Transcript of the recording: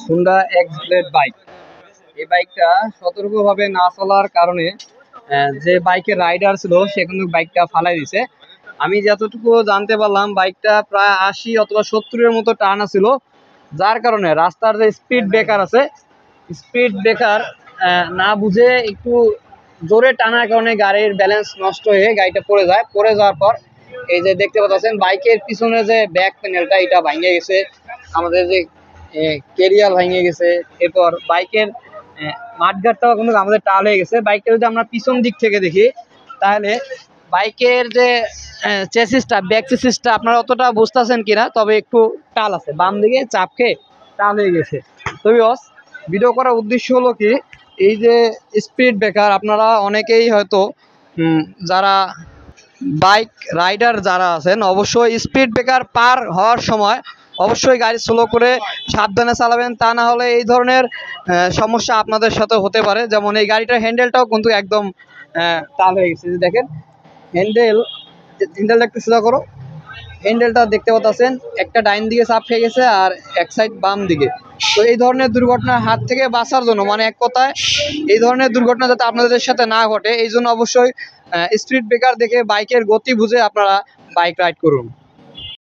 Honda x blade bike. এই বাইকটা সতর্কভাবে না চলার কারণে যে বাইকের রাইডার ছিল সে কিন্তু বাইকটা ফালাই দিছে। আমি যতটুকু জানতে পারলাম বাইকটা প্রায় 80 অথবা 70-এর মতো টানা ছিল, যার কারণে রাস্তার যে স্পিড ব্রেকার আছে, স্পিড ব্রেকার না বুঝে একটু জোরে টানার কারণে গাড়ির ব্যালেন্স নষ্ট হয়ে গাড়িটা পড়ে যায়। পড়ে যাওয়ার পর এই যে দেখতে পাচ্ছেন বাইকের পিছনে যে ব্যাক প্যানেলটা এটা ভেঙে গেছে, আমাদের যে কেরিয়াল ভেঙে গেছে, এরপর বাইকের মাঠঘাটটাও কিন্তু আমাদের টাল হয়ে গেছে। বাইকটা যদি আমরা পিছন দিক থেকে দেখি তাহলে বাইকের যে চেসিসটা, ব্যাক চেসিসটা আপনারা অতটা বুঝতেছেন কিনা, তবে একটু টাল আছে, বাম দিকে চাপ খেয়ে টাল হয়ে গেছে। তবে ভিডিও করার উদ্দেশ্য হলো কি, এই যে স্পিড ব্রেকার আপনারা অনেকেই হয়তো যারা বাইক রাইডার যারা আছেন অবশ্যই স্পিড ব্রেকার পার হওয়ার সময় অবশ্যই গাড়ি স্লো করে সাবধানে চালাবেন, তা না হলে এই ধরনের সমস্যা আপনাদের সাথে হতে পারে। যেমন এই গাড়িটার হ্যান্ডেলটাও কিন্তু একদম টাল হয়ে গেছে। দেখেন হ্যান্ডেলটা একটু সোজা করো, হ্যান্ডেলটা দেখতে পাচ্ছেন একটা ডাইন দিকে চাপ খেয়ে গেছে আর এক সাইড বাম দিকে। তো এই ধরনের দুর্ঘটনার হাত থেকে বাঁচার জন্য, মানে এক কথায় এই ধরনের দুর্ঘটনা যাতে আপনাদের সাথে না ঘটে, এই জন্য অবশ্যই স্পিড ব্রেকার দেখে বাইকের গতি বুঝে আপনারা বাইক রাইড করুন।